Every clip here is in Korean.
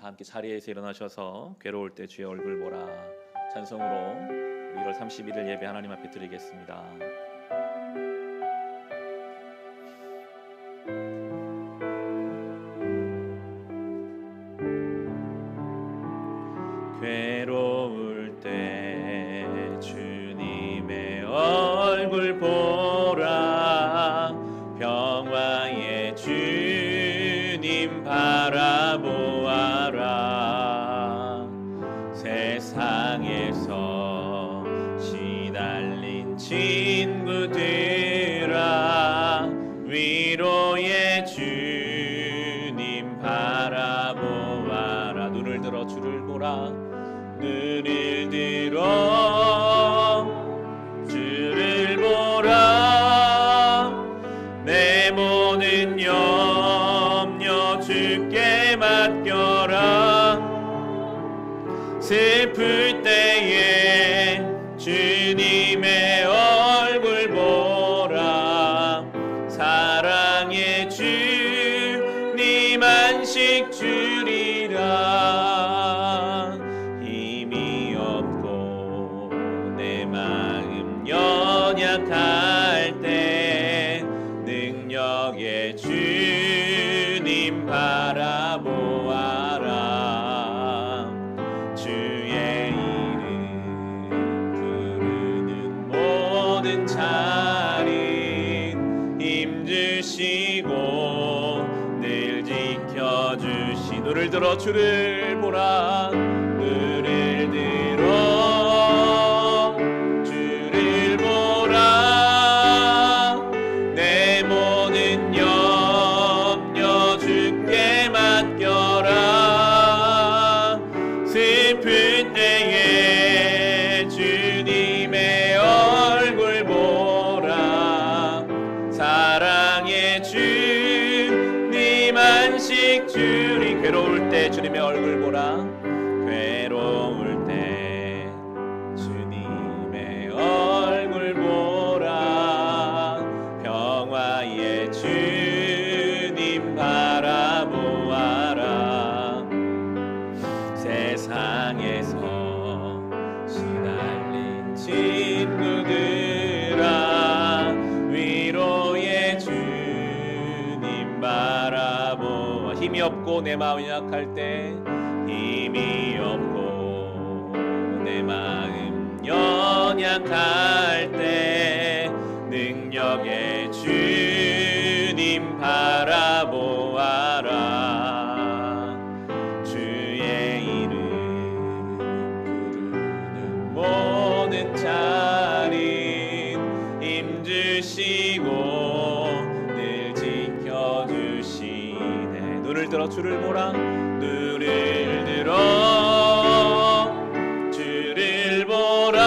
다 함께 자리에서 일어나셔서 괴로울 때 주의 얼굴 보라 찬송으로 1월 31일 예배 하나님 앞에 드리겠습니다. 괴로울 때 주님의 얼굴 보라 평화의 주님 바라보아라 세상에서 시달린 친구들아 위로의 주님 바라보아라 눈을 들어 주를 보라 눈을 들어 주를 보라 내 모든 염려 주께 맡겨라 슬플 때에 주님의 얼굴 보라 사랑의 주님 안식 주리라 힘이 없고 내 마음 연약할 때 능력의 주님 바라보아라 주의 이름 부르는 모든 자린 힘주시고 늘 지켜주시 눈을 들어 주를 보라 눈을 들어 주를 보라 내 모든 염려 주께 맡겨라 슬플 때에 주님의 얼굴 보라 사랑의 주님 안식 주리 괴로울 때 주님의 얼굴 보라 괴로울 때 주님의 얼굴 보라 평화의 주님 바라보아라 세상에서 시달린 친구들아 위로의 주님 바라보아 힘이 없고 내 마음이 약할 때 힘이 없고 내 마음 연약할 때 능력의 주님 바라보아라 주의 이름 부르는 모든 자린 힘주시고 늘 지켜주시네 눈을 들어 주를 보라 눈을 들어 주를 보라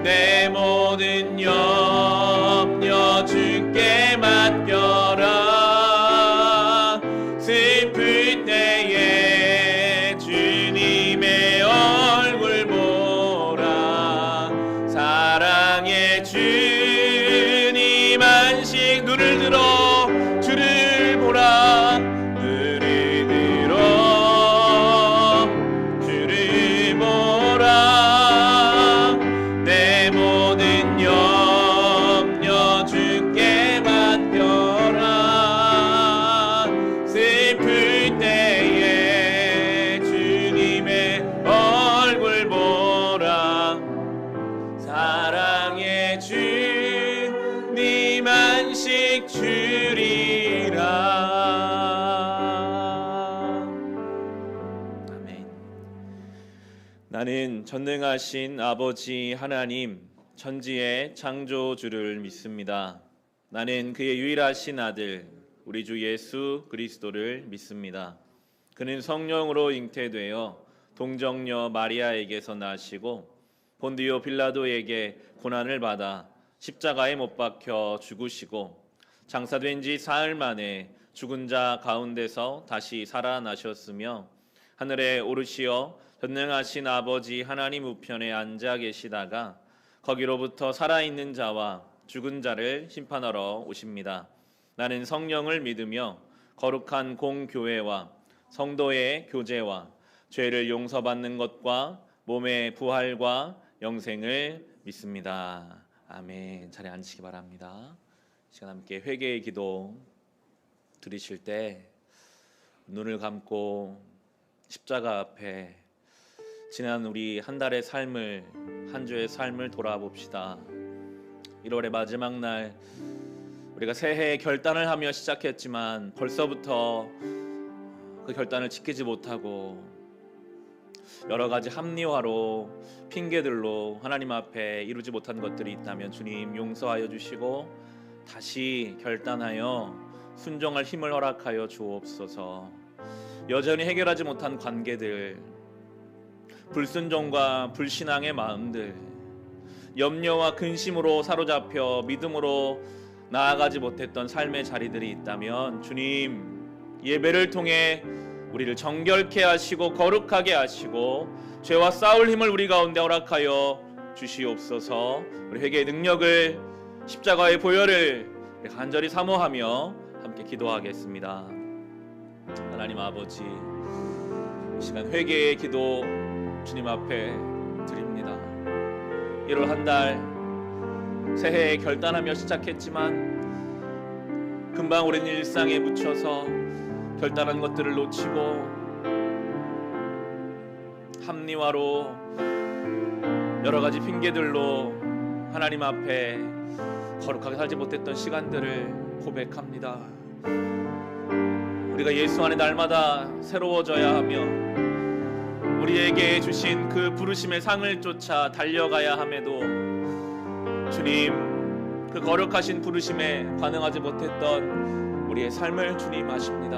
내 모든 염려 주께 맡겨라 슬플 때에 주님의 얼굴 보라 사랑의 주님 안식 눈을 들어 주를 보라 눈을 들어 주를 보라 내 모든 염려 주께 맡겨라 슬플 때에 주님의 얼굴 보라 사랑의 주님 안식 주리라 아멘. 나는 전능하신 아버지 하나님 천지의 창조주를 믿습니다. 나는 그의 유일하신 아들 우리 주 예수 그리스도를 믿습니다. 그는 성령으로 잉태되어 동정녀 마리아에게서 나시고 본디오 빌라도에게 고난을 받아 십자가에 못 박혀 죽으시고 장사된 지 사흘 만에 죽은 자 가운데서 다시 살아나셨으며 하늘에 오르시어 전능하신 아버지 하나님 우편에 앉아 계시다가 거기로부터 살아있는 자와 죽은 자를 심판하러 오십니다. 나는 성령을 믿으며 거룩한 공교회와 성도의 교제와 죄를 용서받는 것과 몸의 부활과 영생을 믿습니다. 아멘. 자리에 앉으시기 바랍니다. 시간 함께 회개의 기도 드리실 때 눈을 감고 십자가 앞에 지난 우리 한 달의 삶을, 한 주의 삶을 돌아봅시다. 1월의 마지막 날 우리가 새해의 결단을 하며 시작했지만 벌써부터 그 결단을 지키지 못하고 여러 가지 합리화로, 핑계들로 하나님 앞에 이루지 못한 것들이 있다면 주님 용서하여 주시고 다시 결단하여 순종할 힘을 허락하여 주옵소서. 여전히 해결하지 못한 관계들, 불순종과 불신앙의 마음들, 염려와 근심으로 사로잡혀 믿음으로 나아가지 못했던 삶의 자리들이 있다면 주님 예배를 통해 우리를 정결케 하시고 거룩하게 하시고 죄와 싸울 힘을 우리 가운데 허락하여 주시옵소서. 우리 회개의 능력을, 십자가의 보혈을 간절히 사모하며 함께 기도하겠습니다. 하나님 아버지, 이 시간 회개의 기도 주님 앞에 드립니다. 1월 한 달 새해에 결단하며 시작했지만 금방 오랜 일상에 묻혀서 결단한 것들을 놓치고 합리화로 여러 가지 핑계들로 하나님 앞에 거룩하게 살지 못했던 시간들을 고백합니다. 우리가 예수 안에 날마다 새로워져야 하며 우리에게 주신 그 부르심의 상을 쫓아 달려가야 함에도 주님 그 거룩하신 부르심에 반응하지 못했던 우리의 삶을 주님 아십니다.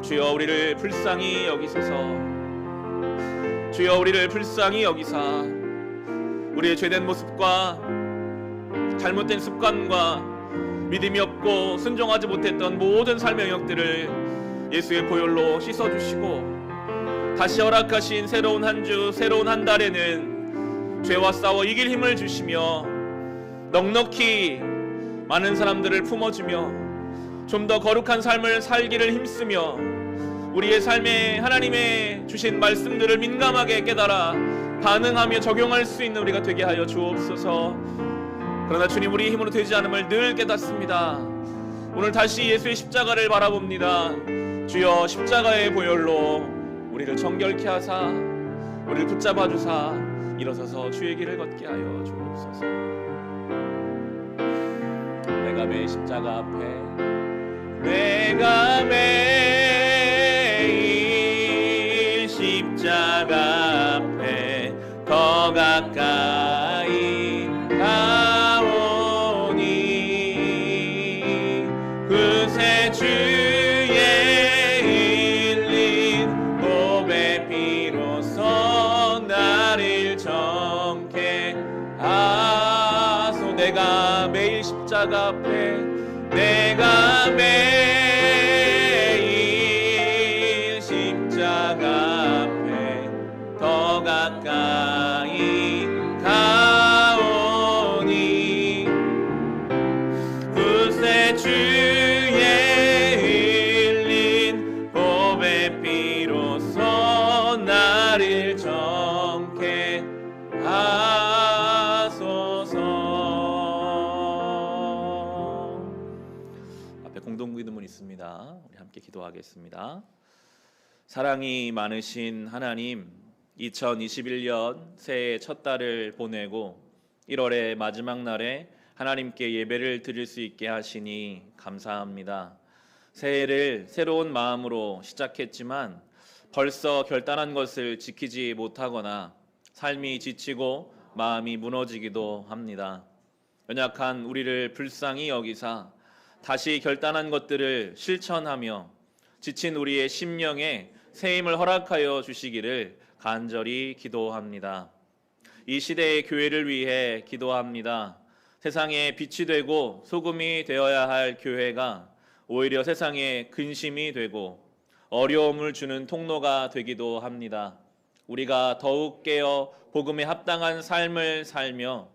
주여 우리를 불쌍히 여기소서. 주여 우리를 불쌍히 여기사 우리의 죄된 모습과 잘못된 습관과 믿음이 없고 순종하지 못했던 모든 삶의 영역들을 예수의 보혈로 씻어주시고 다시 허락하신 새로운 한 주, 새로운 한 달에는 죄와 싸워 이길 힘을 주시며 넉넉히 많은 사람들을 품어주며 좀 더 거룩한 삶을 살기를 힘쓰며 우리의 삶에 하나님의 주신 말씀들을 민감하게 깨달아 반응하며 적용할 수 있는 우리가 되게 하여 주옵소서. 그러나 주님 우리의 힘으로 되지 않음을 늘 깨닫습니다. 오늘 다시 예수의 십자가를 바라봅니다. 주여 십자가의 보혈로 우리를 정결케 하사 우리를 붙잡아 주사 일어서서 주의 길을 걷게 하여 주옵소서. 내가 매일 십자가 앞에 내가 매일 십자가 앞에 더 가까이 가오니 그새 주의 흘린 보배 피로써 나를 정케 하소. 내가 매일 십자가 앞에 내가 매일 십자가 앞에 더 가까이 가오니 그새 주의 흘린 보배 피로써 나를 정케 하소서. 공동기도문 있습니다. 우리 함께 기도하겠습니다. 사랑이 많으신 하나님, 2021년 새해 첫 달을 보내고 1월의 마지막 날에 하나님께 예배를 드릴 수 있게 하시니 감사합니다. 새해를 새로운 마음으로 시작했지만 벌써 결단한 것을 지키지 못하거나 삶이 지치고 마음이 무너지기도 합니다. 연약한 우리를 불쌍히 여기사 다시 결단한 것들을 실천하며 지친 우리의 심령에 새 힘을 허락하여 주시기를 간절히 기도합니다. 이 시대의 교회를 위해 기도합니다. 세상에 빛이 되고 소금이 되어야 할 교회가 오히려 세상에 근심이 되고 어려움을 주는 통로가 되기도 합니다. 우리가 더욱 깨어 복음에 합당한 삶을 살며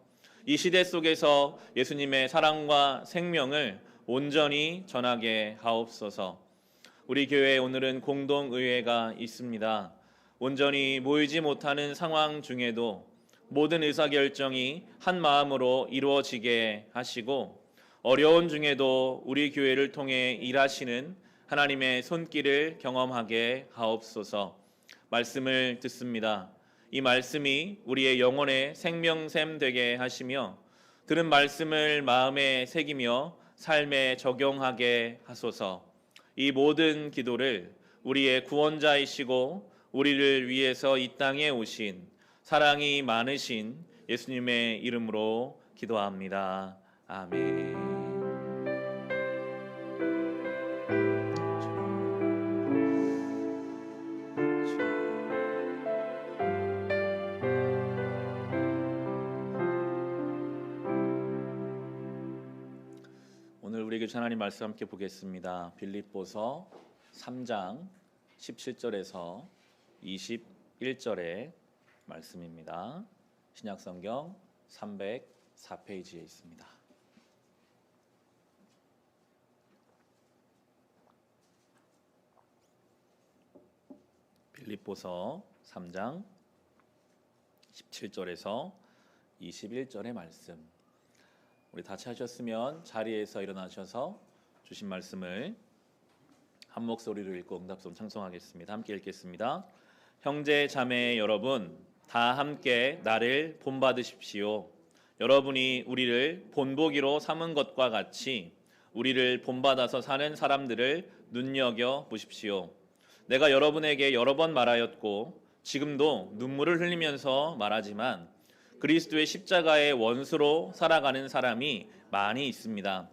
이 시대 속에서 예수님의 사랑과 생명을 온전히 전하게 하옵소서. 우리 교회에 오늘은 공동의회가 있습니다. 온전히 모이지 못하는 상황 중에도 모든 의사결정이 한 마음으로 이루어지게 하시고 어려운 중에도 우리 교회를 통해 일하시는 하나님의 손길을 경험하게 하옵소서. 말씀을 듣습니다. 이 말씀이 우리의 영혼의 생명샘 되게 하시며 들은 말씀을 마음에 새기며 삶에 적용하게 하소서. 이 모든 기도를 우리의 구원자이시고 우리를 위해서 이 땅에 오신 사랑이 많으신 예수님의 이름으로 기도합니다. 아멘. 오늘 우리에게 하나님 말씀 함께 보겠습니다. 빌립보서 3장 17절에서 21절의 말씀입니다. 신약성경 304페이지에 있습니다. 빌립보서 3장 17절에서 21절의 말씀. 우리 다 찾으셨으면 자리에서 일어나셔서 주신 말씀을 한 목소리로 읽고 응답송 찬송하겠습니다. 함께 읽겠습니다. 형제 자매 여러분, 다 함께 나를 본받으십시오. 여러분이 우리를 본보기로 삼은 것과 같이 우리를 본받아서 사는 사람들을 눈여겨 보십시오. 내가 여러분에게 여러 번 말하였고 지금도 눈물을 흘리면서 말하지만 그리스도의 십자가의 원수로 살아가는 사람이 많이 있습니다.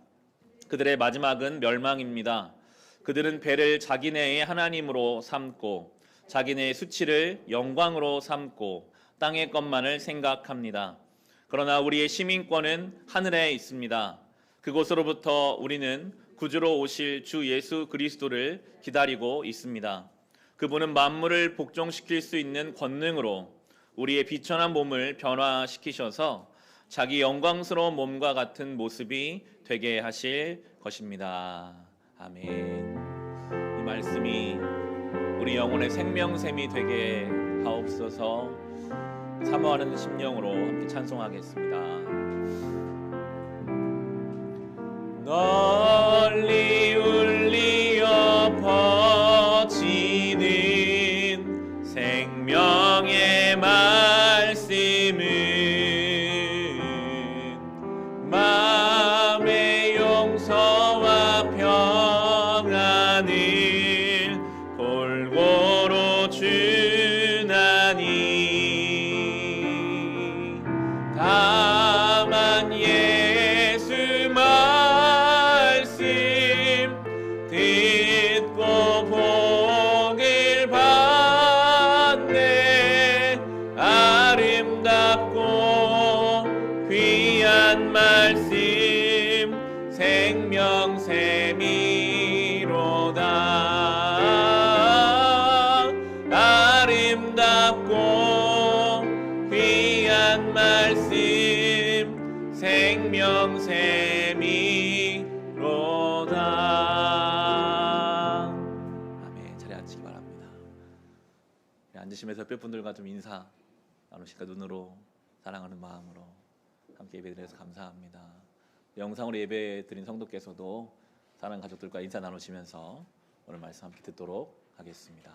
그들의 마지막은 멸망입니다. 그들은 배를 자기네의 하나님으로 삼고 자기네의 수치를 영광으로 삼고 땅의 것만을 생각합니다. 그러나 우리의 시민권은 하늘에 있습니다. 그곳으로부터 우리는 구주로 오실 주 예수 그리스도를 기다리고 있습니다. 그분은 만물을 복종시킬 수 있는 권능으로 우리의 비천한 몸을 변화시키셔서 자기 영광스러운 몸과 같은 모습이 되게 하실 것입니다. 아멘. 이 말씀이 우리 영혼의 생명샘이 되게 하옵소서. 사모하는 심령으로 함께 찬송하겠습니다. 널리 울리어 퍼지는 생명의 말씀은 마음의 용서와 평안을 골고루 주나니 다만 예수 말씀 듣고 복을 받네. 아름답고 귀한 말씀 생명샘이로다. 아름답고 귀한 말씀 생명샘이로다. 아멘. 자리에 앉으시기 바랍니다. 앉으시면서 옆에 분들과 좀 인사 나누실까? 눈으로 사랑하는 마음으로 함께 예배드려서 감사합니다. 영상으로 예배드린 성도께서도 사랑하는 가족들과 인사 나누시면서 오늘 말씀 함께 듣도록 하겠습니다.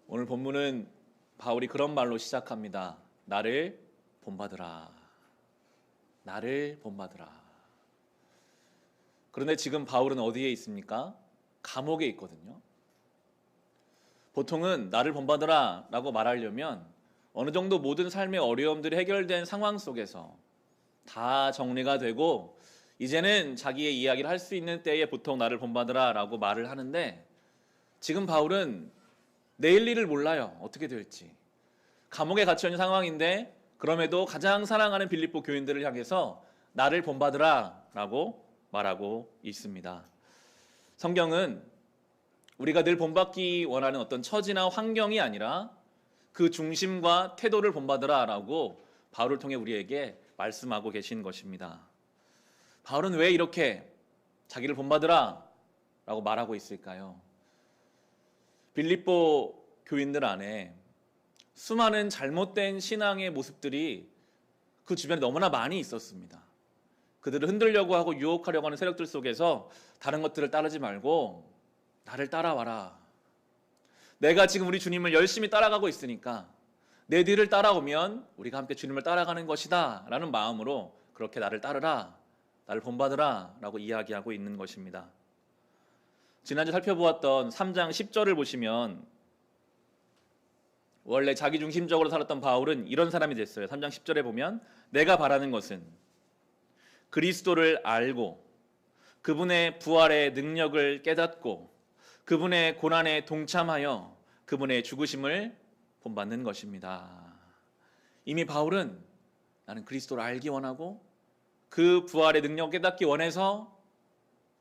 오늘 본문은 바울이 그런 말로 시작합니다. 나를 본받으라. 나를 본받으라. 그런데 지금 바울은 어디에 있습니까? 감옥에 있거든요. 보통은 나를 본받으라 라고 말하려면 어느 정도 모든 삶의 어려움들이 해결된 상황 속에서 다 정리가 되고 이제는 자기의 이야기를 할 수 있는 때에 보통 나를 본받으라 라고 말을 하는데, 지금 바울은 내일 일을 몰라요. 어떻게 될지. 감옥에 갇혀 있는 상황인데 그럼에도 가장 사랑하는 빌립보 교인들을 향해서 나를 본받으라 라고 말하고 있습니다. 성경은 우리가 늘 본받기 원하는 어떤 처지나 환경이 아니라 그 중심과 태도를 본받으라 라고 바울을 통해 우리에게 말씀하고 계신 것입니다. 바울은 왜 이렇게 자기를 본받으라 라고 말하고 있을까요? 빌립보 교인들 안에 수많은 잘못된 신앙의 모습들이 그 주변에 너무나 많이 있었습니다. 그들을 흔들려고 하고 유혹하려고 하는 세력들 속에서 다른 것들을 따르지 말고 나를 따라와라. 내가 지금 우리 주님을 열심히 따라가고 있으니까 내 뒤를 따라오면 우리가 함께 주님을 따라가는 것이다 라는 마음으로 그렇게 나를 따르라, 나를 본받으라 라고 이야기하고 있는 것입니다. 지난주 살펴보았던 3장 10절을 보시면 원래 자기중심적으로 살았던 바울은 이런 사람이 됐어요. 3장 10절에 보면 내가 바라는 것은 그리스도를 알고 그분의 부활의 능력을 깨닫고 그분의 고난에 동참하여 그분의 죽으심을 본받는 것입니다. 이미 바울은 나는 그리스도를 알기 원하고 그 부활의 능력을 깨닫기 원해서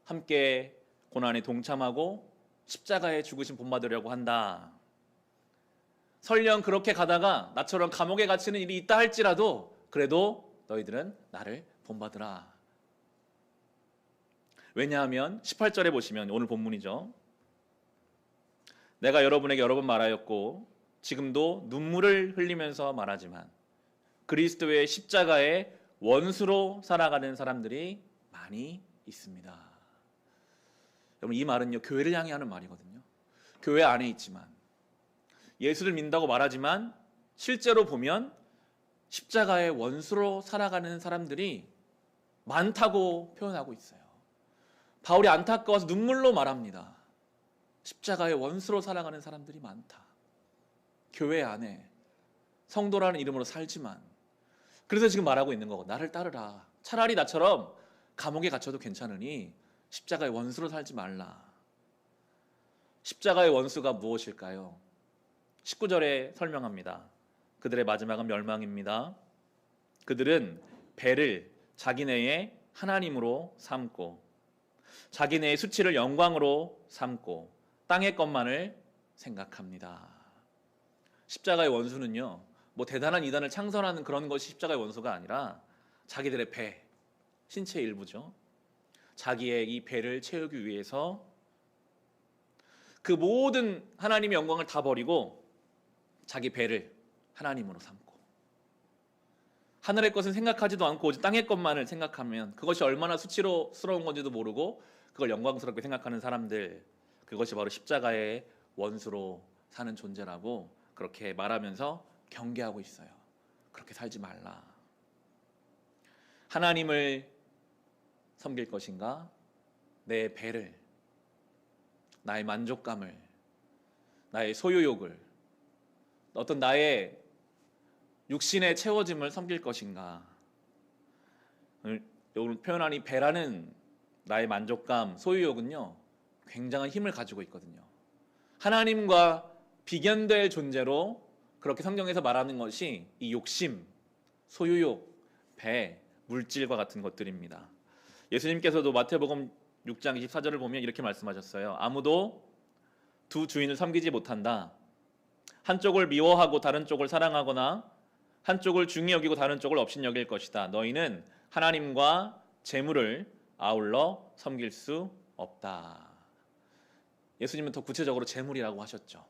함께 고난에 동참하고 십자가에 죽으심 본받으려고 한다. 설령 그렇게 가다가 나처럼 감옥에 갇히는 일이 있다 할지라도 그래도 너희들은 나를 본받으라. 왜냐하면 18절에 보시면 오늘 본문이죠. 내가 여러분에게 여러 번 말하였고 지금도 눈물을 흘리면서 말하지만 그리스도의 십자가의 원수로 살아가는 사람들이 많이 있습니다. 여러분 이 말은요 교회를 향해 하는 말이거든요. 교회 안에 있지만 예수를 믿는다고 말하지만 실제로 보면 십자가의 원수로 살아가는 사람들이 많다고 표현하고 있어요. 바울이 안타까워서 눈물로 말합니다. 십자가의 원수로 살아가는 사람들이 많다. 교회 안에 성도라는 이름으로 살지만 그래서 지금 말하고 있는 거고 나를 따르라. 차라리 나처럼 감옥에 갇혀도 괜찮으니 십자가의 원수로 살지 말라. 십자가의 원수가 무엇일까요? 19절에 설명합니다. 그들의 마지막은 멸망입니다. 그들은 배를 자기네의 하나님으로 삼고 자기네의 수치를 영광으로 삼고 땅의 것만을 생각합니다. 십자가의 원수는요 뭐 대단한 이단을 창설하는 그런 것이 십자가의 원수가 아니라 자기들의 배, 신체의 일부죠. 자기의 이 배를 채우기 위해서 그 모든 하나님의 영광을 다 버리고 자기 배를 하나님으로 삼고 하늘의 것은 생각하지도 않고 오직 땅의 것만을 생각하면 그것이 얼마나 수치스러운 건지도 모르고 그걸 영광스럽게 생각하는 사람들, 그것이 바로 십자가의 원수로 사는 존재라고 그렇게 말하면서 경계하고 있어요. 그렇게 살지 말라. 하나님을 섬길 것인가? 내 배를, 나의 만족감을, 나의 소유욕을, 어떤 나의 육신의 채워짐을 섬길 것인가? 오늘 표현한 이 배라는 나의 만족감, 소유욕은요 굉장한 힘을 가지고 있거든요. 하나님과 비견될 존재로 그렇게 성경에서 말하는 것이 이 욕심, 소유욕, 배, 물질과 같은 것들입니다. 예수님께서도 마태복음 6장 24절을 보면 이렇게 말씀하셨어요. 아무도 두 주인을 섬기지 못한다. 한쪽을 미워하고 다른 쪽을 사랑하거나 한쪽을 중히 여기고 다른 쪽을 업신 여길 것이다. 너희는 하나님과 재물을 아울러 섬길 수 없다. 예수님은 더 구체적으로 재물이라고 하셨죠.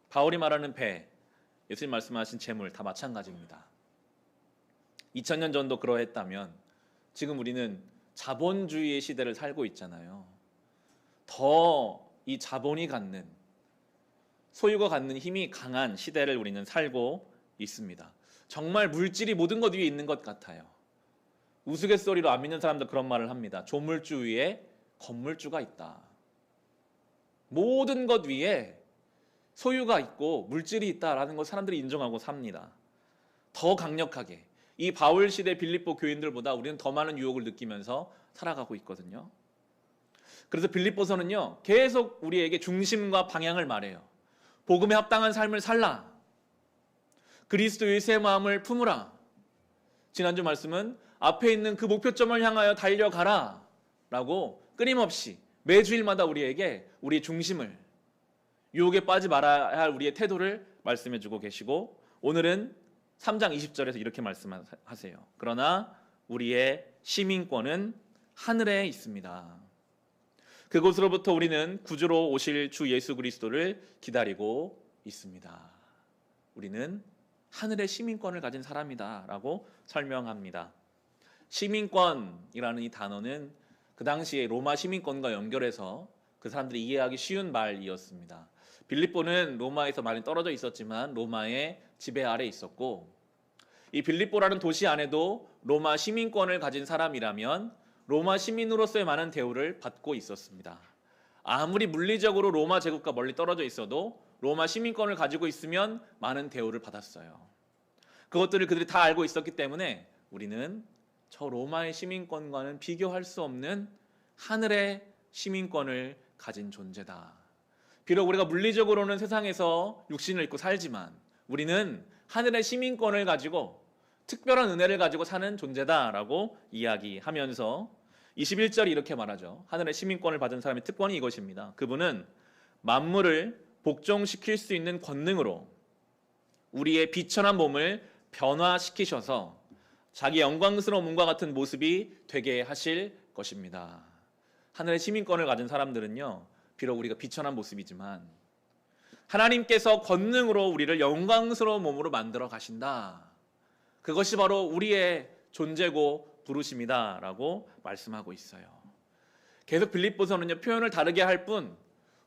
바울이 말하는 배, 예수님 말씀하신 재물 다 마찬가지입니다. 2000년 전도 그러했다면 지금 우리는 자본주의의 시대를 살고 있잖아요. 더 이 자본이 갖는, 소유가 갖는 힘이 강한 시대를 우리는 살고 있습니다. 정말 물질이 모든 것 위에 있는 것 같아요. 우스갯소리로 안 믿는 사람들 그런 말을 합니다. 조물주 위에 건물주가 있다. 모든 것 위에 소유가 있고 물질이 있다라는 것 사람들이 인정하고 삽니다. 더 강력하게 이 바울 시대 빌립보 교인들보다 우리는 더 많은 유혹을 느끼면서 살아가고 있거든요. 그래서 빌립보서는요 계속 우리에게 중심과 방향을 말해요. 복음에 합당한 삶을 살라. 그리스도의 새 마음을 품으라. 지난주 말씀은 앞에 있는 그 목표점을 향하여 달려가라 라고 끊임없이 매주일마다 우리에게 우리의 중심을, 유혹에 빠지 말아야 할 우리의 태도를 말씀해 주고 계시고, 오늘은 3장 20절에서 이렇게 말씀하세요. 그러나 우리의 시민권은 하늘에 있습니다. 그곳으로부터 우리는 구주로 오실 주 예수 그리스도를 기다리고 있습니다. 우리는 하늘의 시민권을 가진 사람이다라고 설명합니다. 시민권이라는 이 단어는 그 당시에 로마 시민권과 연결해서 그 사람들이 이해하기 쉬운 말이었습니다. 빌립보는 로마에서 많이 떨어져 있었지만 로마의 지배 아래 있었고, 이 빌립보라는 도시 안에도 로마 시민권을 가진 사람이라면 로마 시민으로서의 많은 대우를 받고 있었습니다. 아무리 물리적으로 로마 제국과 멀리 떨어져 있어도 로마 시민권을 가지고 있으면 많은 대우를 받았어요. 그것들을 그들이 다 알고 있었기 때문에 우리는 저 로마의 시민권과는 비교할 수 없는 하늘의 시민권을 가진 존재다. 비록 우리가 물리적으로는 세상에서 육신을 입고 살지만 우리는 하늘의 시민권을 가지고 특별한 은혜를 가지고 사는 존재다라고 이야기하면서 21절이 이렇게 말하죠. 하늘의 시민권을 받은 사람의 특권이 이것입니다. 그분은 만물을 복종시킬 수 있는 권능으로 우리의 비천한 몸을 변화시키셔서 자기 영광스러운 몸과 같은 모습이 되게 하실 것입니다. 하늘의 시민권을 가진 사람들은요, 비록 우리가 비천한 모습이지만 하나님께서 권능으로 우리를 영광스러운 몸으로 만들어 가신다. 그것이 바로 우리의 존재고 부르심이다 라고 말씀하고 있어요. 계속 빌립보서는요, 표현을 다르게 할 뿐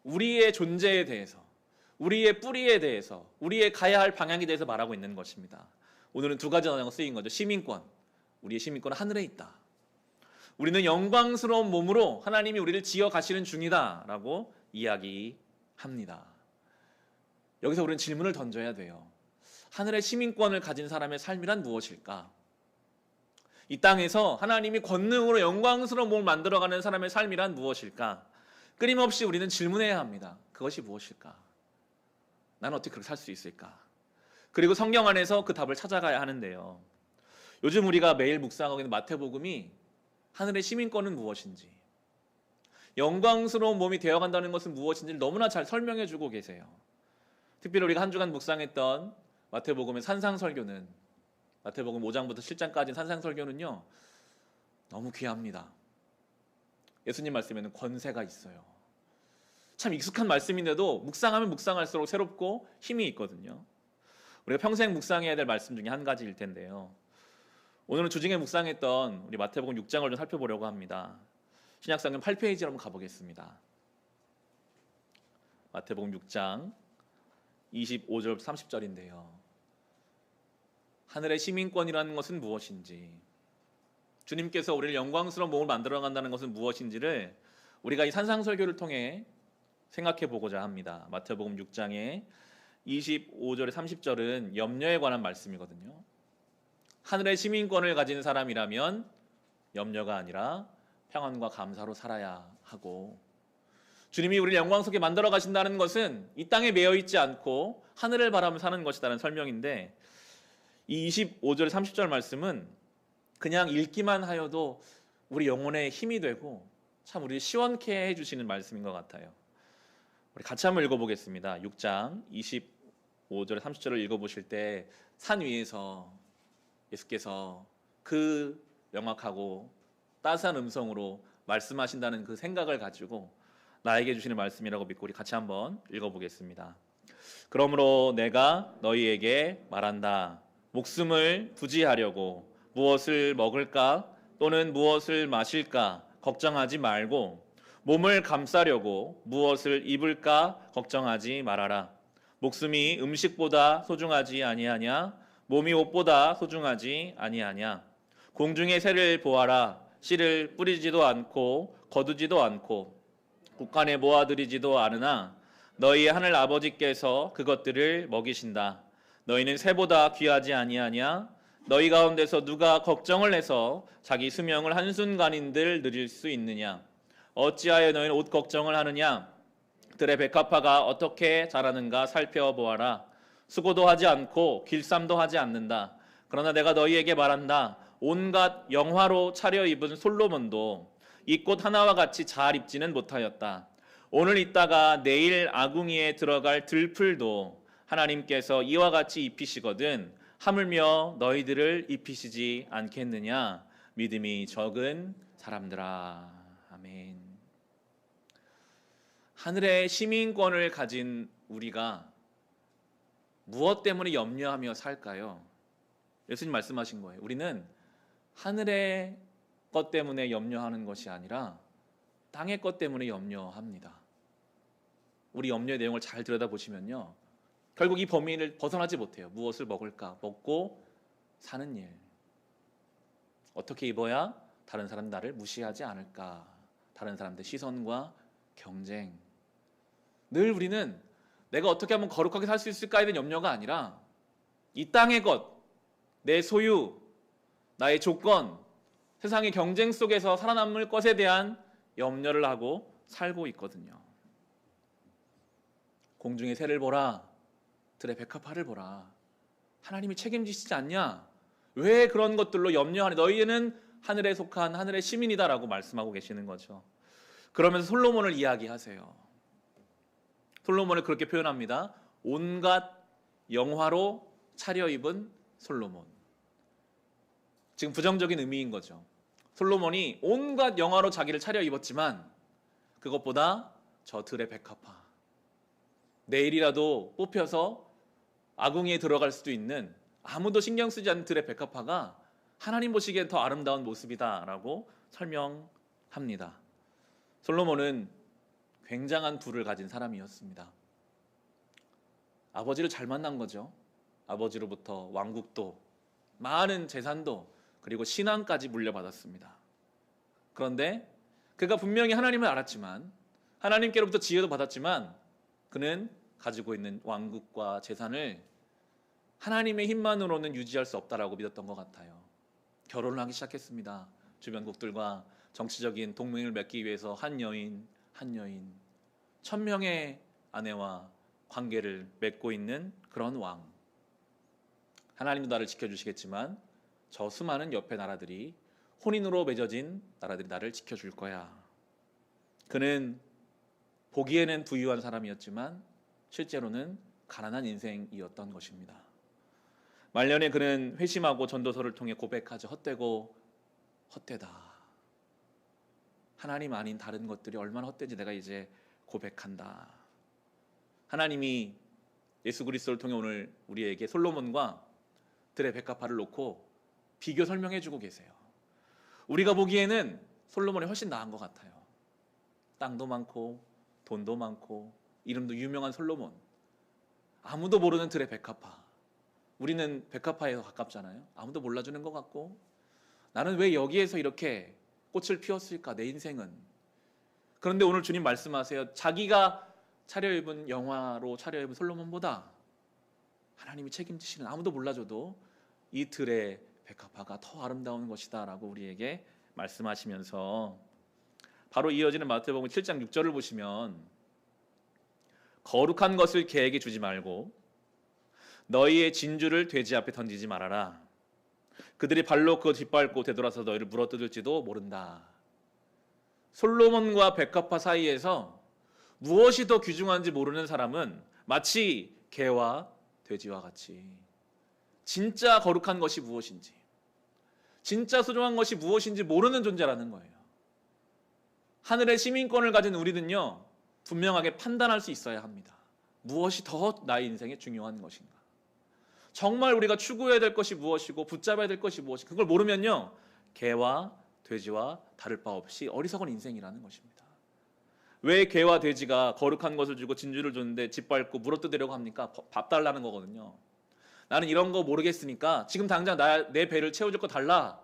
우리의 존재에 대해서, 우리의 뿌리에 대해서, 우리의 가야 할 방향에 대해서 말하고 있는 것입니다. 오늘은 두 가지 단어가 쓰인 거죠. 시민권, 우리의 시민권은 하늘에 있다. 우리는 영광스러운 몸으로 하나님이 우리를 지어 가시는 중이다 라고 이야기합니다. 여기서 우리는 질문을 던져야 돼요. 하늘의 시민권을 가진 사람의 삶이란 무엇일까? 이 땅에서 하나님이 권능으로 영광스러운 몸을 만들어가는 사람의 삶이란 무엇일까? 끊임없이 우리는 질문해야 합니다. 그것이 무엇일까? 나는 어떻게 그렇게 살 수 있을까? 그리고 성경 안에서 그 답을 찾아가야 하는데요. 요즘 우리가 매일 묵상하고 있는 마태복음이 하늘의 시민권은 무엇인지, 영광스러운 몸이 되어간다는 것은 무엇인지를 너무나 잘 설명해 주고 계세요. 특별히 우리가 한 주간 묵상했던 마태복음의 산상설교는, 마태복음 5장부터 7장까지 산상설교는요, 너무 귀합니다. 예수님 말씀에는 권세가 있어요. 참 익숙한 말씀인데도 묵상하면 묵상할수록 새롭고 힘이 있거든요. 우리가 평생 묵상해야 될 말씀 중에 한 가지일 텐데요. 오늘은 주중에 묵상했던 우리 마태복음 6장을 좀 살펴보려고 합니다. 신약성경 8페이지로 한번 가보겠습니다. 마태복음 6장 25절 30절인데요. 하늘의 시민권이라는 것은 무엇인지, 주님께서 우리를 영광스러운 몸을 만들어 간다는 것은 무엇인지를 우리가 이 산상설교를 통해 생각해 보고자 합니다. 마태복음 6장의 25절에 30절은 염려에 관한 말씀이거든요. 하늘의 시민권을 가진 사람이라면 염려가 아니라 평안과 감사로 살아야 하고, 주님이 우리를 영광스럽게 만들어 가신다는 것은 이 땅에 매여 있지 않고 하늘을 바라보며 사는 것이라는 설명인데, 이 25절 30절 말씀은 그냥 읽기만 하여도 우리 영혼에 힘이 되고 참 우리를 시원케 해주시는 말씀인 것 같아요. 우리 같이 한번 읽어보겠습니다. 6장 25절 30절을 읽어보실 때 산 위에서 예수께서 그 명확하고 따스한 음성으로 말씀하신다는 그 생각을 가지고 나에게 주시는 말씀이라고 믿고 우리 같이 한번 읽어보겠습니다. 그러므로 내가 너희에게 말한다. 목숨을 부지하려고 무엇을 먹을까 또는 무엇을 마실까 걱정하지 말고, 몸을 감싸려고 무엇을 입을까 걱정하지 말아라. 목숨이 음식보다 소중하지 아니하냐? 몸이 옷보다 소중하지 아니하냐? 공중의 새를 보아라. 씨를 뿌리지도 않고 거두지도 않고 곡간에 모아들이지도 않으나 너희 하늘 아버지께서 그것들을 먹이신다. 너희는 새보다 귀하지 아니하냐? 너희 가운데서 누가 걱정을 해서 자기 수명을 한순간인들 늘릴 수 있느냐? 어찌하여 너희는 옷 걱정을 하느냐? 들의 백합화가 어떻게 자라는가 살펴보아라. 수고도 하지 않고 길쌈도 하지 않는다. 그러나 내가 너희에게 말한다. 온갖 영화로 차려입은 솔로몬도 이 꽃 하나와 같이 잘 입지는 못하였다. 오늘 있다가 내일 아궁이에 들어갈 들풀도 하나님께서 이와 같이 입히시거든 하물며 너희들을 입히시지 않겠느냐? 믿음이 적은 사람들아. 아멘. 하늘의 시민권을 가진 우리가 무엇 때문에 염려하며 살까요? 예수님 말씀하신 거예요. 우리는 하늘의 것 때문에 염려하는 것이 아니라 땅의 것 때문에 염려합니다. 우리 염려의 내용을 잘 들여다보시면요, 결국 이 범위를 벗어나지 못해요. 무엇을 먹을까? 먹고 사는 일. 어떻게 입어야 다른 사람 나를 무시하지 않을까? 다른 사람들 시선과 경쟁. 늘 우리는 내가 어떻게 하면 거룩하게 살 수 있을까에 대한 염려가 아니라 이 땅의 것, 내 소유, 나의 조건, 세상의 경쟁 속에서 살아남을 것에 대한 염려를 하고 살고 있거든요. 공중의 새를 보라, 들의 백합화를 보라. 하나님이 책임지시지 않냐? 왜 그런 것들로 염려하니? 너희는 하늘에 속한 하늘의 시민이다라고 말씀하고 계시는 거죠. 그러면서 솔로몬을 이야기하세요. 솔로몬을 그렇게 표현합니다. 온갖 영화로 차려입은 솔로몬. 지금 부정적인 의미인 거죠. 솔로몬이 온갖 영화로 자기를 차려입었지만 그것보다 저 들의 백합화, 내일이라도 뽑혀서 아궁이에 들어갈 수도 있는 아무도 신경 쓰지 않는 들의 백합화가 하나님 보시기엔 더 아름다운 모습이다라고 설명합니다. 솔로몬은 굉장한 부를 가진 사람이었습니다. 아버지를 잘 만난 거죠. 아버지로부터 왕국도, 많은 재산도, 그리고 신앙까지 물려받았습니다. 그런데 그가 분명히 하나님을 알았지만, 하나님께로부터 지혜도 받았지만, 그는 가지고 있는 왕국과 재산을 하나님의 힘만으로는 유지할 수 없다라고 믿었던 것 같아요. 결혼을 하기 시작했습니다. 주변국들과 정치적인 동맹을 맺기 위해서 한 여인 1000명의 아내와 관계를 맺고 있는 그런 왕. 하나님도 나를 지켜주시겠지만 저 수많은 옆의 나라들이, 혼인으로 맺어진 나라들이 나를 지켜줄 거야. 그는 보기에는 부유한 사람이었지만 실제로는 가난한 인생이었던 것입니다. 말년에 그는 회심하고 전도서를 통해 고백하죠. 헛되고 헛되다. 하나님 아닌 다른 것들이 얼마나 헛된지 내가 이제 고백한다. 하나님이 예수 그리스도를 통해 오늘 우리에게 솔로몬과 들의 백합화를 놓고 비교 설명해 주고 계세요. 우리가 보기에는 솔로몬이 훨씬 나은 것 같아요. 땅도 많고 돈도 많고 이름도 유명한 솔로몬. 아무도 모르는 들의 백합화. 우리는 백합화에 가깝잖아요. 아무도 몰라주는 것 같고, 나는 왜 여기에서 이렇게 꽃을 피웠을까? 내 인생은. 그런데 오늘 주님 말씀하세요. 자기가 차려입은 영화로 차려입은 솔로몬보다 하나님이 책임지시는, 아무도 몰라줘도 이 들의 백합화가 더 아름다운 것이다 라고 우리에게 말씀하시면서, 바로 이어지는 마태복음 7장 6절을 보시면, 거룩한 것을 개에게 주지 말고 너희의 진주를 돼지 앞에 던지지 말아라. 그들이 발로 그거 뒷밟고 되돌아서 너희를 물어뜯을지도 모른다. 솔로몬과 백합화 사이에서 무엇이 더 귀중한지 모르는 사람은 마치 개와 돼지와 같이 진짜 거룩한 것이 무엇인지, 진짜 소중한 것이 무엇인지 모르는 존재라는 거예요. 하늘의 시민권을 가진 우리는요, 분명하게 판단할 수 있어야 합니다. 무엇이 더 나의 인생에 중요한 것인가? 정말 우리가 추구해야 될 것이 무엇이고 붙잡아야 될 것이 무엇인가? 그걸 모르면요, 개와 돼지와 다를 바 없이 어리석은 인생이라는 것입니다. 왜 개와 돼지가 거룩한 것을 주고 진주를 줬는데 짓밟고 물어뜯으려고 합니까? 밥 달라는 거거든요. 나는 이런 거 모르겠으니까 지금 당장 내 배를 채워줄 거 달라.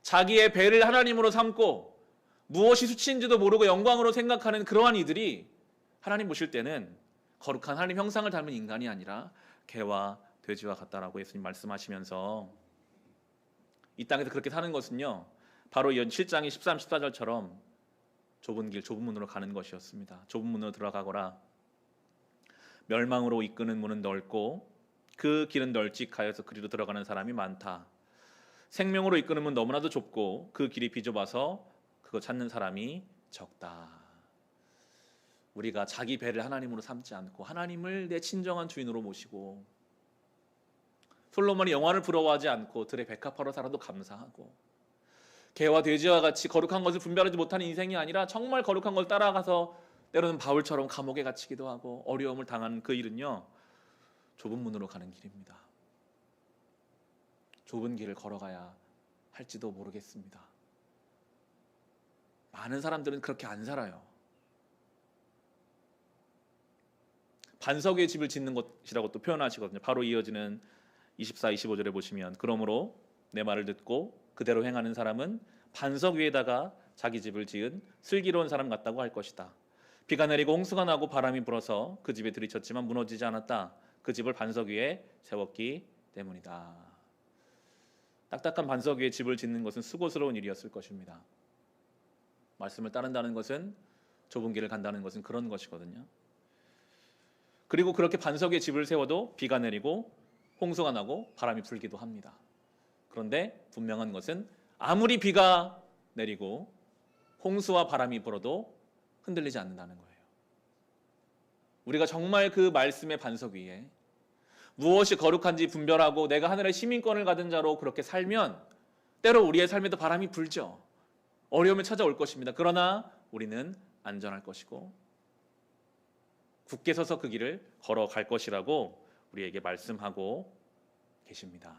자기의 배를 하나님으로 삼고 무엇이 수치인지도 모르고 영광으로 생각하는 그러한 이들이 하나님 보실 때는 거룩한 하나님 형상을 닮은 인간이 아니라 개와 돼지와 같다라고 예수님 말씀하시면서, 이 땅에서 그렇게 사는 것은요, 바로 이 7장의 13, 14절처럼 좁은 길, 좁은 문으로 가는 것이었습니다. 좁은 문으로 들어가거라. 멸망으로 이끄는 문은 넓고 그 길은 널찍하여서 그리로 들어가는 사람이 많다. 생명으로 이끄는 문 너무나도 좁고 그 길이 비좁아서 그거 찾는 사람이 적다. 우리가 자기 배를 하나님으로 삼지 않고 하나님을 내 친정한 주인으로 모시고, 솔로몬이 영화를 부러워하지 않고 들의 백합화로 살아도 감사하고, 개와 돼지와 같이 거룩한 것을 분별하지 못하는 인생이 아니라 정말 거룩한 것을 따라가서 때로는 바울처럼 감옥에 갇히기도 하고 어려움을 당하는 그 일은요, 좁은 문으로 가는 길입니다. 좁은 길을 걸어가야 할지도 모르겠습니다. 많은 사람들은 그렇게 안 살아요. 반석 위에 집을 짓는 것이라고 또 표현하시거든요. 바로 이어지는 24, 25절에 보시면, 그러므로 내 말을 듣고 그대로 행하는 사람은 반석 위에다가 자기 집을 지은 슬기로운 사람 같다고 할 것이다. 비가 내리고 홍수가 나고 바람이 불어서 그 집에 들이쳤지만 무너지지 않았다. 그 집을 반석 위에 세웠기 때문이다. 딱딱한 반석 위에 집을 짓는 것은 수고스러운 일이었을 것입니다. 말씀을 따른다는 것은, 좁은 길을 간다는 것은 그런 것이거든요. 그리고 그렇게 반석 위에 집을 세워도 비가 내리고 홍수가 나고 바람이 불기도 합니다. 그런데 분명한 것은 아무리 비가 내리고 홍수와 바람이 불어도 흔들리지 않는다는 거예요. 우리가 정말 그 말씀의 반석 위에 무엇이 거룩한지 분별하고 내가 하늘의 시민권을 가진 자로 그렇게 살면 때로 우리의 삶에도 바람이 불죠. 어려움이 찾아올 것입니다. 그러나 우리는 안전할 것이고 굳게 서서 그 길을 걸어갈 것이라고 우리에게 말씀하고 계십니다.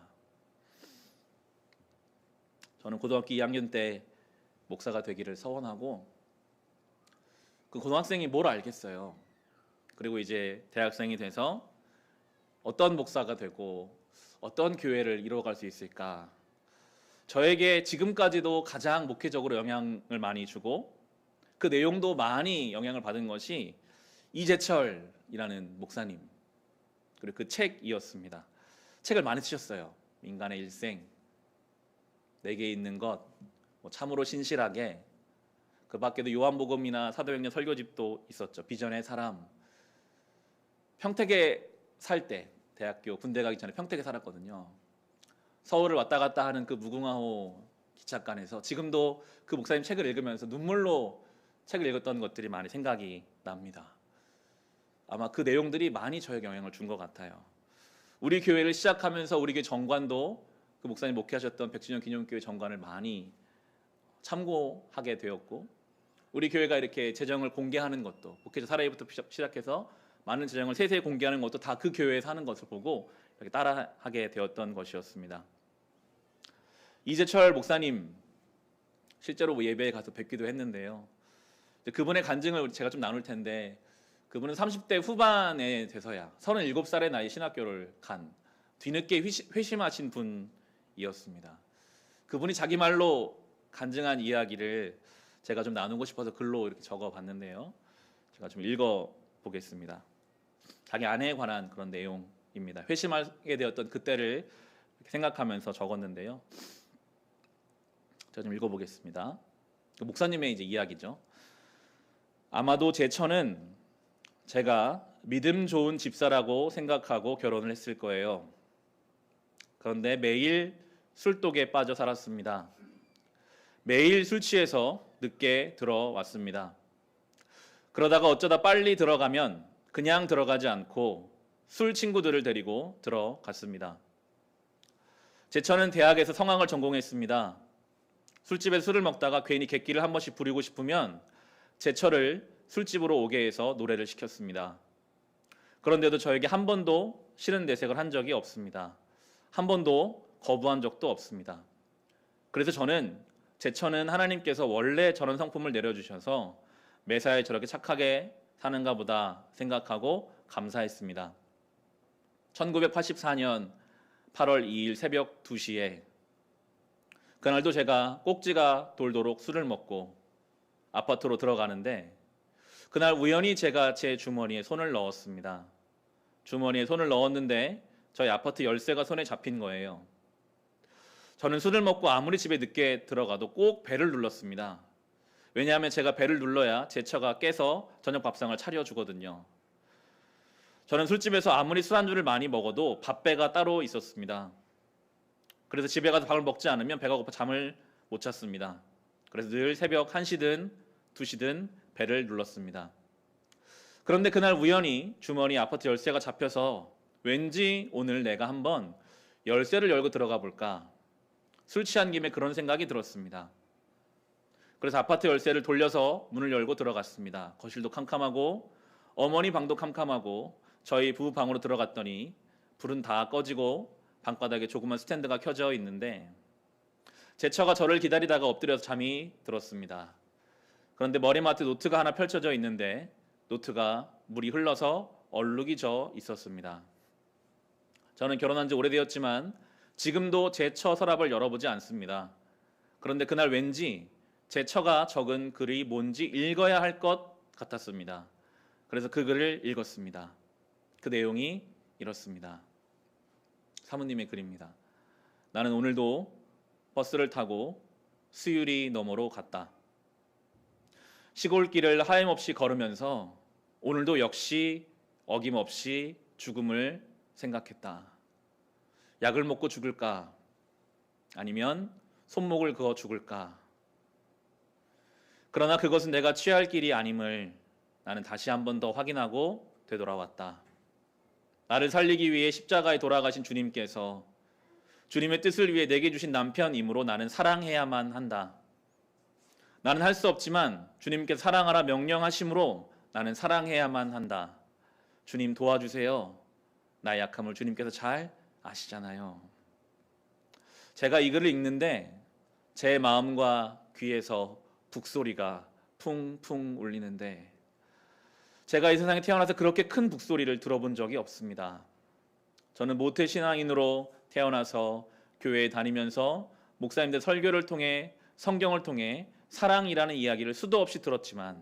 저는 고등학교 2학년 때 목사가 되기를 서원하고, 그 고등학생이 뭘 알겠어요. 그리고 이제 대학생이 돼서 어떤 목사가 되고 어떤 교회를 이루어갈 수 있을까. 저에게 지금까지도 가장 목회적으로 영향을 많이 주고 그 내용도 많이 영향을 받은 것이 이재철이라는 목사님, 그리고 그 책이었습니다. 책을 많이 쓰셨어요. 인간의 일생, 내게 있는 것, 참으로 신실하게. 그 밖에도 요한복음이나 사도행전 설교집도 있었죠. 비전의 사람. 평택에 살 때, 대학교 군대 가기 전에 평택에 살았거든요. 서울을 왔다 갔다 하는 그 무궁화호 기찻간에서 지금도 그 목사님 책을 읽으면서 눈물로 책을 읽었던 것들이 많이 생각이 납니다. 아마 그 내용들이 많이 저에게 영향을 준 것 같아요. 우리 교회를 시작하면서 우리 교회 정관도 그 목사님 목회하셨던 백주년 기념교회 정관을 많이 참고하게 되었고, 우리 교회가 이렇게 재정을 공개하는 것도, 목회자 사례부터 시작해서 많은 재정을 세세히 공개하는 것도 다 그 교회에서 하는 것을 보고 이렇게 따라하게 되었던 것이었습니다. 이재철 목사님 실제로 예배에 가서 뵙기도 했는데요. 그분의 간증을 제가 좀 나눌 텐데, 그분은 30대 후반에 돼서야 37살의 나이에 신학교를 간 뒤늦게 회심하신 분이었습니다. 그분이 자기 말로 간증한 이야기를 제가 좀 나누고 싶어서 글로 이렇게 적어봤는데요. 제가 좀 읽어보겠습니다. 자기 아내에 관한 그런 내용입니다. 회심하게 되었던 그때를 생각하면서 적었는데요. 제가 좀 읽어보겠습니다. 목사님의 이제 이야기죠. 아마도 제 처는 제가 믿음 좋은 집사라고 생각하고 결혼을 했을 거예요. 그런데 매일 술독에 빠져 살았습니다. 매일 술 취해서 늦게 들어왔습니다. 그러다가 어쩌다 빨리 들어가면 그냥 들어가지 않고 술 친구들을 데리고 들어갔습니다. 제 처는 대학에서 성악을 전공했습니다. 술집에서 술을 먹다가 괜히 객기를 한 번씩 부리고 싶으면 제 처를 술집으로 오게 해서 노래를 시켰습니다. 그런데도 저에게 한 번도 싫은 내색을 한 적이 없습니다. 한 번도 거부한 적도 없습니다. 그래서 저는 제 처는 하나님께서 원래 저런 성품을 내려주셔서 매사에 저렇게 착하게 사는가 보다 생각하고 감사했습니다. 1984년 8월 2일 새벽 2시에 그날도 제가 꼭지가 돌도록 술을 먹고 아파트로 들어가는데, 그날 우연히 제가 제 주머니에 손을 넣었습니다. 주머니에 손을 넣었는데 저희 아파트 열쇠가 손에 잡힌 거예요. 저는 술을 먹고 아무리 집에 늦게 들어가도 꼭 벨을 눌렀습니다. 왜냐하면 제가 벨을 눌러야 제 처가 깨서 저녁 밥상을 차려주거든요. 저는 술집에서 아무리 술안주를 많이 먹어도 밥배가 따로 있었습니다. 그래서 집에 가서 밥을 먹지 않으면 배가 고파 잠을 못 잤습니다. 그래서 늘 새벽 1시든 2시든 벨을 눌렀습니다. 그런데 그날 우연히 주머니 아파트 열쇠가 잡혀서 왠지 오늘 내가 한번 열쇠를 열고 들어가 볼까, 술 취한 김에 그런 생각이 들었습니다. 그래서 아파트 열쇠를 돌려서 문을 열고 들어갔습니다. 거실도 캄캄하고 어머니 방도 캄캄하고 저희 부부 방으로 들어갔더니 불은 다 꺼지고 방바닥에 조그만 스탠드가 켜져 있는데 제 처가 저를 기다리다가 엎드려서 잠이 들었습니다. 그런데 머리맡에 노트가 하나 펼쳐져 있는데 노트가 물이 흘러서 얼룩이 져 있었습니다. 저는 결혼한 지 오래되었지만 지금도 제 처 서랍을 열어보지 않습니다. 그런데 그날 왠지 제 처가 적은 글이 뭔지 읽어야 할 것 같았습니다. 그래서 그 글을 읽었습니다. 그 내용이 이렇습니다. 사모님의 글입니다. 나는 오늘도 버스를 타고 수유리 너머로 갔다. 시골길을 하염없이 걸으면서 오늘도 역시 어김없이 죽음을 생각했다. 약을 먹고 죽을까? 아니면 손목을 그어 죽을까? 그러나 그것은 내가 취할 길이 아님을 나는 다시 한 번 더 확인하고 되돌아왔다. 나를 살리기 위해 십자가에 돌아가신 주님께서 주님의 뜻을 위해 내게 주신 남편이므로 나는 사랑해야만 한다. 나는 할 수 없지만 주님께서 사랑하라 명령하심으로 나는 사랑해야만 한다. 주님 도와주세요. 나의 약함을 주님께서 잘 아시잖아요. 제가 이 글을 읽는데 제 마음과 귀에서 북소리가 풍풍 울리는데 제가 이 세상에 태어나서 그렇게 큰 북소리를 들어본 적이 없습니다. 저는 모태신앙인으로 태어나서 교회에 다니면서 목사님들 설교를 통해 성경을 통해 사랑이라는 이야기를 수도 없이 들었지만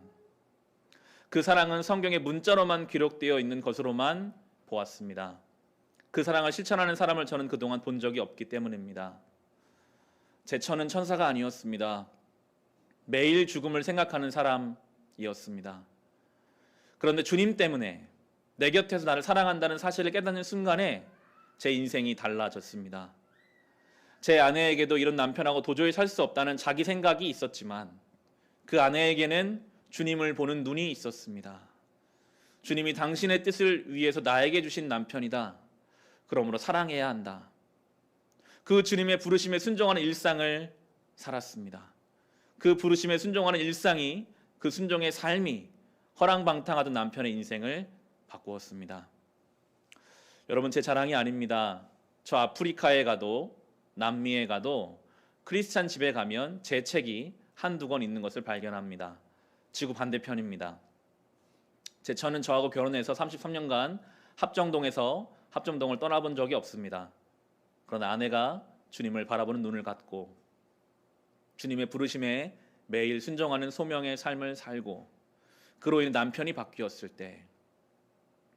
그 사랑은 성경의 문자로만 기록되어 있는 것으로만 보았습니다. 그 사랑을 실천하는 사람을 저는 그동안 본 적이 없기 때문입니다. 제 처는 천사가 아니었습니다. 매일 죽음을 생각하는 사람이었습니다. 그런데 주님 때문에 내 곁에서 나를 사랑한다는 사실을 깨닫는 순간에 제 인생이 달라졌습니다. 제 아내에게도 이런 남편하고 도저히 살 수 없다는 자기 생각이 있었지만 그 아내에게는 주님을 보는 눈이 있었습니다. 주님이 당신의 뜻을 위해서 나에게 주신 남편이다. 그러므로 사랑해야 한다. 그 주님의 부르심에 순종하는 일상을 살았습니다. 그 부르심에 순종하는 일상이 그 순종의 삶이 허랑방탕하던 남편의 인생을 바꾸었습니다. 여러분 제 자랑이 아닙니다. 저 아프리카에 가도 남미에 가도 크리스찬 집에 가면 제 책이 한두 권 있는 것을 발견합니다. 지구 반대편입니다. 제 처는 저하고 결혼해서 33년간 합정동을 떠나본 적이 없습니다. 그러나 아내가 주님을 바라보는 눈을 갖고 주님의 부르심에 매일 순종하는 소명의 삶을 살고 그로 인해 남편이 바뀌었을 때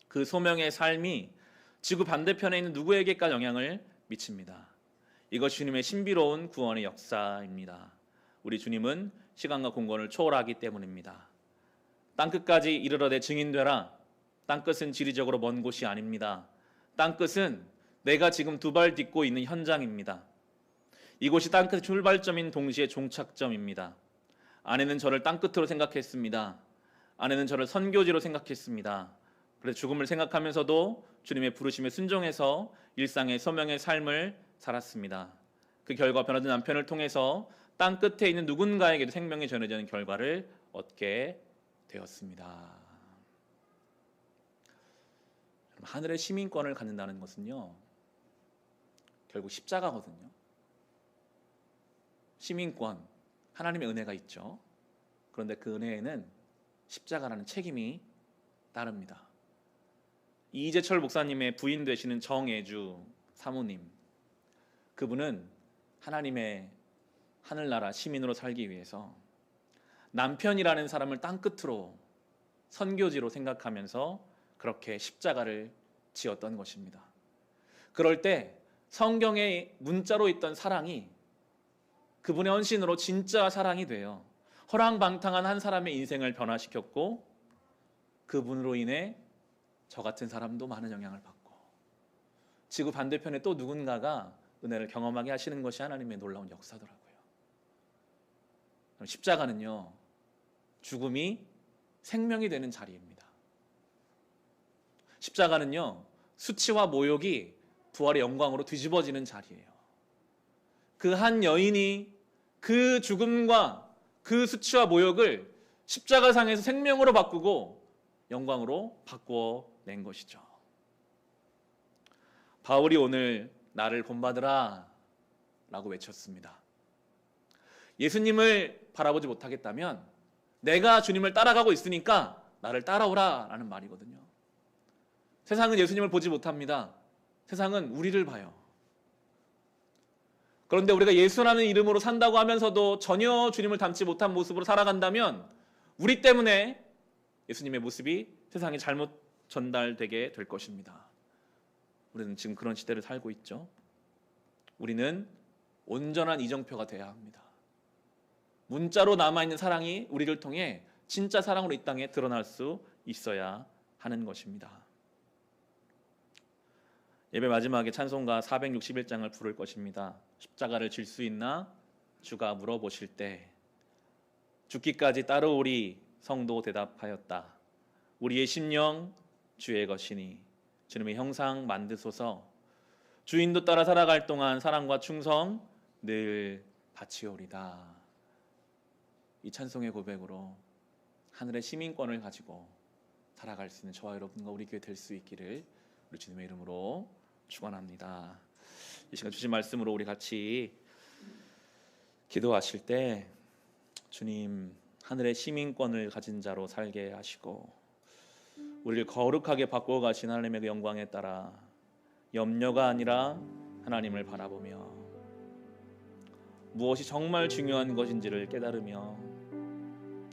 그 소명의 삶이 지구 반대편에 있는 누구에게까지 영향을 미칩니다. 이것이 주님의 신비로운 구원의 역사입니다. 우리 주님은 시간과 공간을 초월하기 때문입니다. 땅끝까지 이르러내 증인되라. 땅끝은 지리적으로 먼 곳이 아닙니다. 땅끝은 내가 지금 두 발 딛고 있는 현장입니다. 이곳이 땅끝의 출발점인 동시에 종착점입니다. 아내는 저를 땅끝으로 생각했습니다. 아내는 저를 선교지로 생각했습니다. 그래서 죽음을 생각하면서도 주님의 부르심에 순종해서 일상의 소명의 삶을 살았습니다. 그 결과 변화된 남편을 통해서 땅끝에 있는 누군가에게도 생명이 전해지는 결과를 얻게 되었습니다. 하늘의 시민권을 갖는다는 것은요, 결국 십자가거든요. 시민권, 하나님의 은혜가 있죠. 그런데 그 은혜에는 십자가라는 책임이 따릅니다. 이재철 목사님의 부인 되시는 정애주 사모님, 그분은 하나님의 하늘나라 시민으로 살기 위해서 남편이라는 사람을 땅끝으로 선교지로 생각하면서 그렇게 십자가를 지었던 것입니다. 그럴 때 성경의 문자로 있던 사랑이 그분의 헌신으로 진짜 사랑이 돼요. 허랑방탕한 한 사람의 인생을 변화시켰고 그분으로 인해 저 같은 사람도 많은 영향을 받고 지구 반대편에 또 누군가가 은혜를 경험하게 하시는 것이 하나님의 놀라운 역사더라고요. 십자가는요, 죽음이 생명이 되는 자리입니다. 십자가는요, 수치와 모욕이 부활의 영광으로 뒤집어지는 자리예요. 그 한 여인이 그 죽음과 그 수치와 모욕을 십자가상에서 생명으로 바꾸고 영광으로 바꾸어 낸 것이죠. 바울이 오늘 나를 본받으라 라고 외쳤습니다. 예수님을 바라보지 못하겠다면 내가 주님을 따라가고 있으니까 나를 따라오라 라는 말이거든요. 세상은 예수님을 보지 못합니다. 세상은 우리를 봐요. 그런데 우리가 예수라는 이름으로 산다고 하면서도 전혀 주님을 닮지 못한 모습으로 살아간다면 우리 때문에 예수님의 모습이 세상에 잘못 전달되게 될 것입니다. 우리는 지금 그런 시대를 살고 있죠. 우리는 온전한 이정표가 되어야 합니다. 문자로 남아있는 사랑이 우리를 통해 진짜 사랑으로 이 땅에 드러날 수 있어야 하는 것입니다. 예배 마지막에 찬송가 461장을 부를 것입니다. 십자가를 질 수 있나? 주가 물어보실 때 죽기까지 따르오리 성도 대답하였다. 우리의 심령 주의 것이니 주님의 형상 만드소서. 주인도 따라 살아갈 동안 사랑과 충성 늘 바치오리다. 이 찬송의 고백으로 하늘의 시민권을 가지고 살아갈 수 있는 저와 여러분과 우리 교회 될 수 있기를 우리 주님의 이름으로 축원합니다. 이 시간 주신 말씀으로 우리 같이 기도하실 때 주님 하늘의 시민권을 가진 자로 살게 하시고 우리를 거룩하게 바꾸어 가신 하나님의 그 영광에 따라 염려가 아니라 하나님을 바라보며 무엇이 정말 중요한 것인지를 깨달으며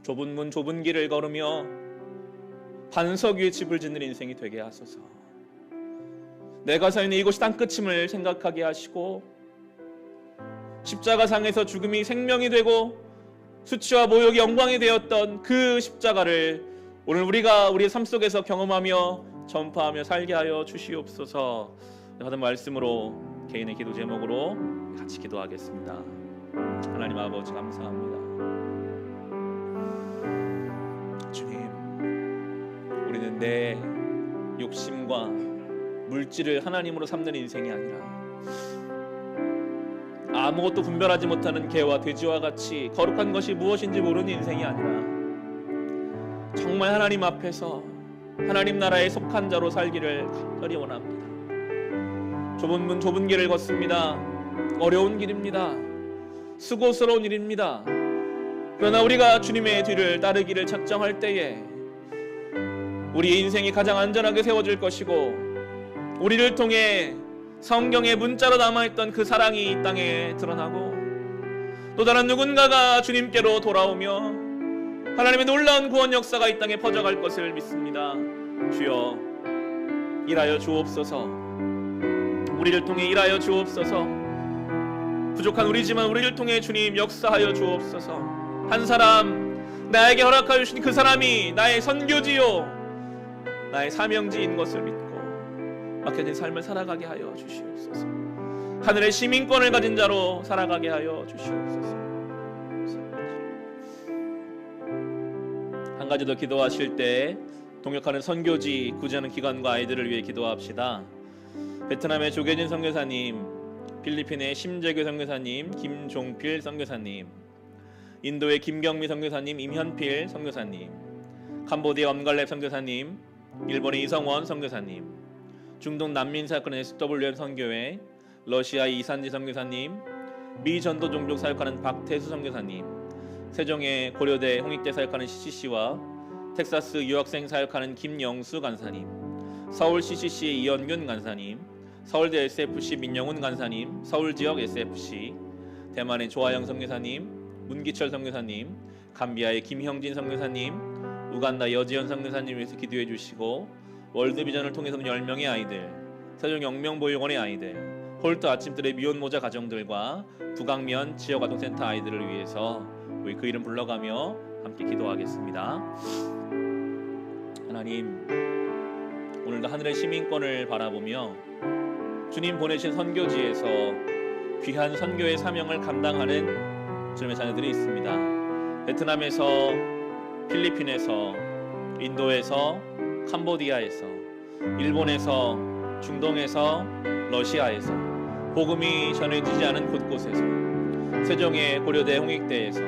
좁은 문 좁은 길을 걸으며 반석 위에 집을 짓는 인생이 되게 하소서. 내가 서 있는 이곳이 땅끝임을 생각하게 하시고 십자가상에서 죽음이 생명이 되고 수치와 모욕이 영광이 되었던 그 십자가를 오늘 우리가 우리의 삶 속에서 경험하며 전파하며 살게 하여 주시옵소서. 받은 말씀으로 개인의 기도 제목으로 같이 기도하겠습니다. 하나님 아버지 감사합니다. 주님, 우리는 내 욕심과 물질을 하나님으로 삼는 인생이 아니라 아무것도 분별하지 못하는 개와 돼지와 같이 거룩한 것이 무엇인지 모르는 인생이 아니라 정말 하나님 앞에서 하나님 나라에 속한 자로 살기를 간절히 원합니다. 좁은 문 좁은 길을 걷습니다. 어려운 길입니다. 수고스러운 일입니다. 그러나 우리가 주님의 뒤를 따르기를 작정할 때에 우리의 인생이 가장 안전하게 세워질 것이고 우리를 통해 성경의 문자로 남아있던 그 사랑이 이 땅에 드러나고 또 다른 누군가가 주님께로 돌아오며 하나님의 놀라운 구원 역사가 이 땅에 퍼져갈 것을 믿습니다. 주여 일하여 주옵소서. 우리를 통해 일하여 주옵소서. 부족한 우리지만 우리를 통해 주님 역사하여 주옵소서. 한 사람 나에게 허락하여 주신 그 사람이 나의 선교지요 나의 사명지인 것을 믿고 맡겨진 삶을 살아가게 하여 주시옵소서. 하늘의 시민권을 가진 자로 살아가게 하여 주시옵소서. 한 가지 더 기도하실 때 동역하는 선교지 구제하는 기관과 아이들을 위해 기도합시다. 베트남의 조계진 선교사님, 필리핀의 심재규 선교사님, 김종필 선교사님, 인도의 김경미 선교사님, 임현필 선교사님, 캄보디아 엄갈렙 선교사님, 일본의 이성원 선교사님, 중동 난민 사역하는 SWM 선교회, 러시아 이산지 선교사님, 미 전도 종족 사역하는 박태수 선교사님, 세종의 고려대 홍익대 사역하는 CCC와 텍사스 유학생 사역하는 김영수 간사님, 서울 CCC의 이현균 간사님, 서울대 SFC 민영훈 간사님, 서울지역 SFC, 대만의 조아영 선교사님, 문기철 선교사님, 감비아의 김형진 선교사님, 우간다 여지연 선교사님 위해서 기도해 주시고 월드비전을 통해서는 10명의 아이들, 세종 영명보육원의 아이들, 홀트 아침들의 미혼모자 가정들과 북악면 지역아동센터 아이들을 위해서 우리 그 이름 불러가며 함께 기도하겠습니다. 하나님, 오늘도 하늘의 시민권을 바라보며 주님 보내신 선교지에서 귀한 선교의 사명을 감당하는 주님의 자녀들이 있습니다. 베트남에서, 필리핀에서, 인도에서, 캄보디아에서, 일본에서, 중동에서, 러시아에서 복음이 전해지지 않은 곳곳에서, 세종의 고려대 홍익대에서,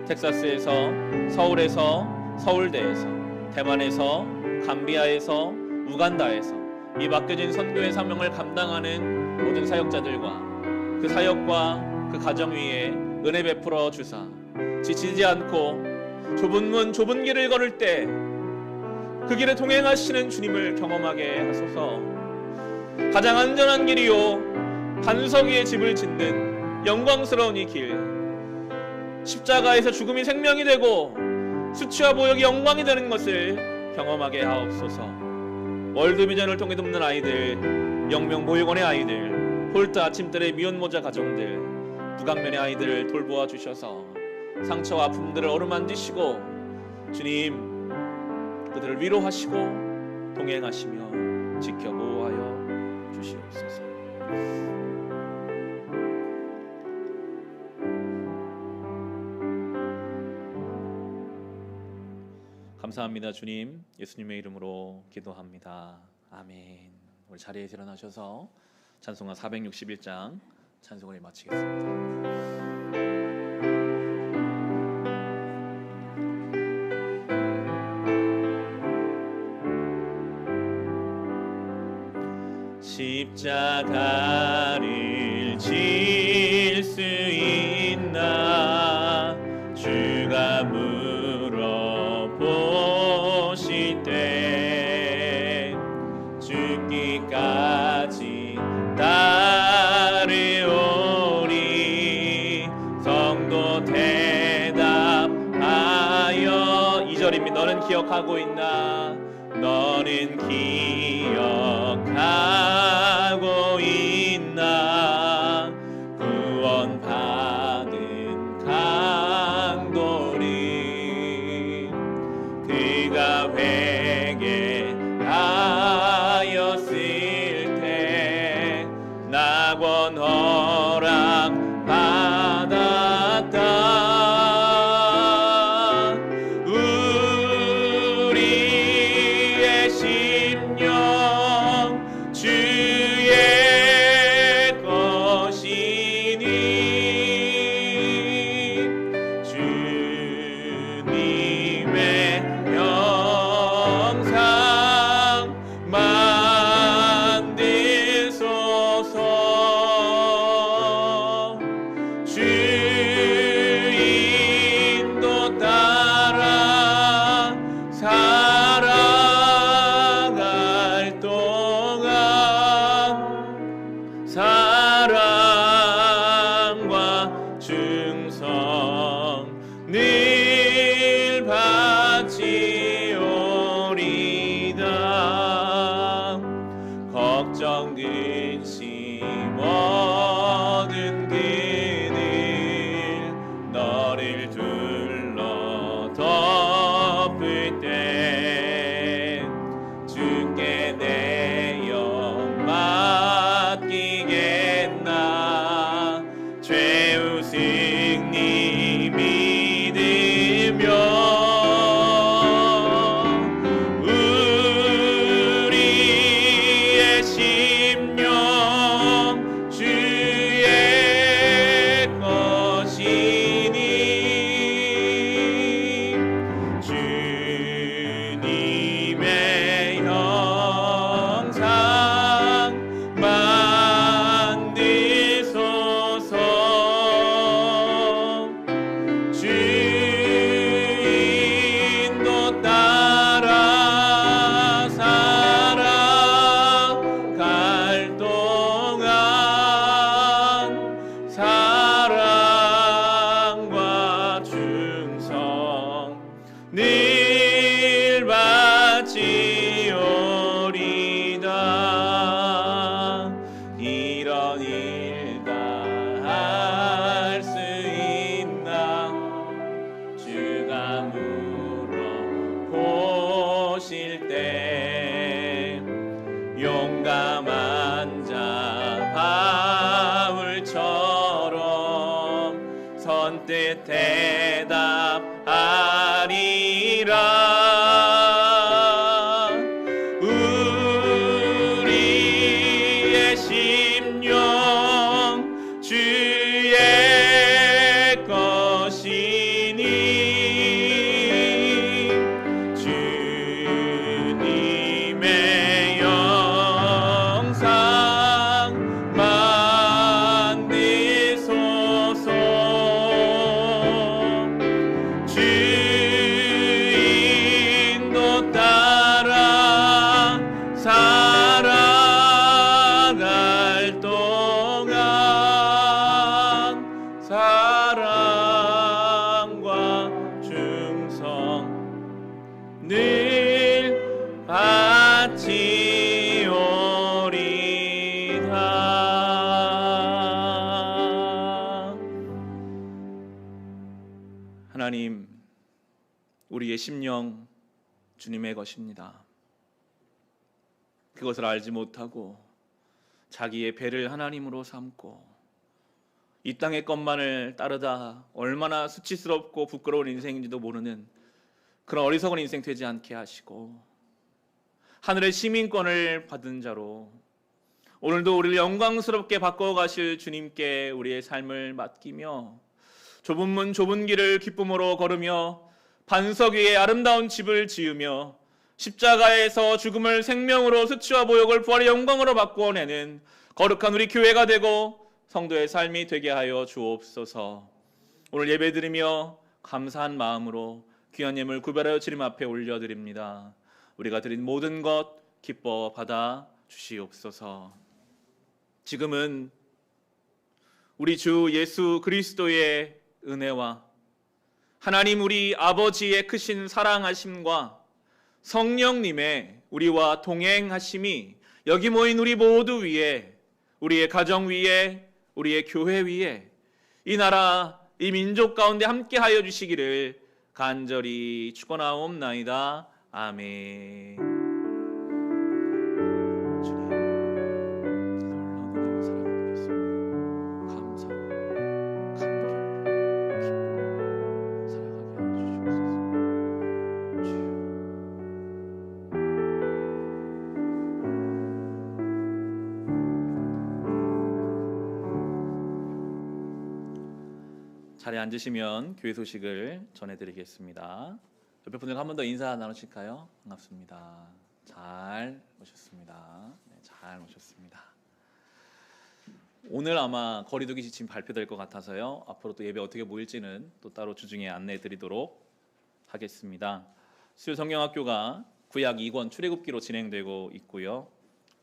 텍사스에서, 서울에서, 서울대에서, 대만에서, 감비아에서, 우간다에서 이 맡겨진 선교의 사명을 감당하는 모든 사역자들과 그 사역과 그 가정 위에 은혜 베풀어 주사 지치지 않고 좁은 문 좁은 길을 걸을 때 그 길에 동행하시는 주님을 경험하게 하소서. 가장 안전한 길이요 반석 위에 집을 짓는 영광스러운 이 길, 십자가에서 죽음이 생명이 되고 수치와 보역이 영광이 되는 것을 경험하게 하옵소서. 월드비전을 통해 돕는 아이들, 영명보육원의 아이들, 홀트 아침들의 미혼모자 가정들, 북악면의 아이들을 돌보아 주셔서 상처와 아픔들을 어루만지시고 주님 그들을 위로하시고 동행하시며 지켜보호하여 주시옵소서. 감사합니다. 주님, 예수님의 이름으로 기도합니다. 아멘. 우리 자리에서 일어나셔서 찬송가 461장 찬송을 마치겠습니다. 십자가를 질 수 있나 주가 물어보실 때 죽기까지 따르오리. 성도 대답하여 2절입니다. 너는 기억하고 있나? 너는 기억하고 있나? 구원받은 강도리 그가 회개하였을 때 낙원 허락 받았다. 우리의 심령 주의 것이니 주님의 영상 만드소서. 주인도 따라 살아갈 동안 사랑과 충성 늘 바치오리다. 걱정 근심 얻은 그늘 너를 둘러 덮을 때 주께 내 영 맡기겠나. 죄우 승리 믿으며 우리의 심령 주의 것이니 주님의 형상 만드소서. 주인도 따라 살아갈 동안 사랑과 충성 늘 바치오리다. 이런 일 다 할 수 있나? 주가 물어보실 때 용감한 자 바울처럼 선뜻 대답하리라. 우리의 심령 주의 것이니 같이 오리다. 하나님, 우리의 심령 주님의 것입니다. 그것을 알지 못하고 자기의 배를 하나님으로 삼고 이 땅의 것만을 따르다 얼마나 수치스럽고 부끄러운 인생인지도 모르는 그런 어리석은 인생 되지 않게 하시고 하늘의 시민권을 받은 자로 오늘도 우리를 영광스럽게 바꿔가실 주님께 우리의 삶을 맡기며 좁은 문 좁은 길을 기쁨으로 걸으며 반석 위에 아름다운 집을 지으며 십자가에서 죽음을 생명으로 수치와 모욕을 부활의 영광으로 바꾸어내는 거룩한 우리 교회가 되고 성도의 삶이 되게 하여 주옵소서. 오늘 예배드리며 감사한 마음으로 귀한 예물 구별하여 주님 앞에 올려드립니다. 우리가 드린 모든 것 기뻐 받아 주시옵소서. 지금은 우리 주 예수 그리스도의 은혜와 하나님 우리 아버지의 크신 사랑하심과 성령님의 우리와 동행하심이 여기 모인 우리 모두 위에, 우리의 가정 위에, 우리의 교회 위에, 이 나라, 이 민족 가운데 함께하여 주시기를 간절히 축원하옵나이다. 아멘. 주님, 놀라운 은혜와 사랑을 감사로, 감격으로, 기쁨으로 살아가게 하여 주시옵소서. 자리에 앉으시면 교회 소식을 전해드리겠습니다. 옆에 분들과 한 번 더 인사 나누실까요? 반갑습니다. 잘 오셨습니다. 네, 잘 오셨습니다. 오늘 아마 거리두기 지침 발표될 것 같아서요. 앞으로 또 예배 어떻게 모일지는 또 따로 주중에 안내해드리도록 하겠습니다. 수요 성경학교가 구약 2권 출애굽기로 진행되고 있고요.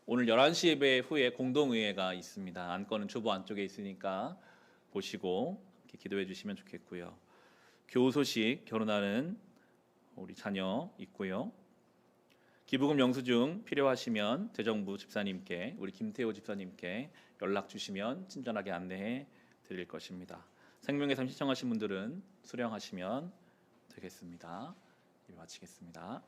오늘 11시 예배 후에 공동의회가 있습니다. 안건은 주보 안쪽에 있으니까 보시고 이렇게 기도해 주시면 좋겠고요. 교우 소식, 결혼하는 우리 자녀 있고요. 기부금 영수증 필요하시면 대정부 집사님께, 우리 김태호 집사님께 연락 주시면 친절하게 안내해 드릴 것입니다. 생명의 삶 시청하신 분들은 수령하시면 되겠습니다. 마치겠습니다.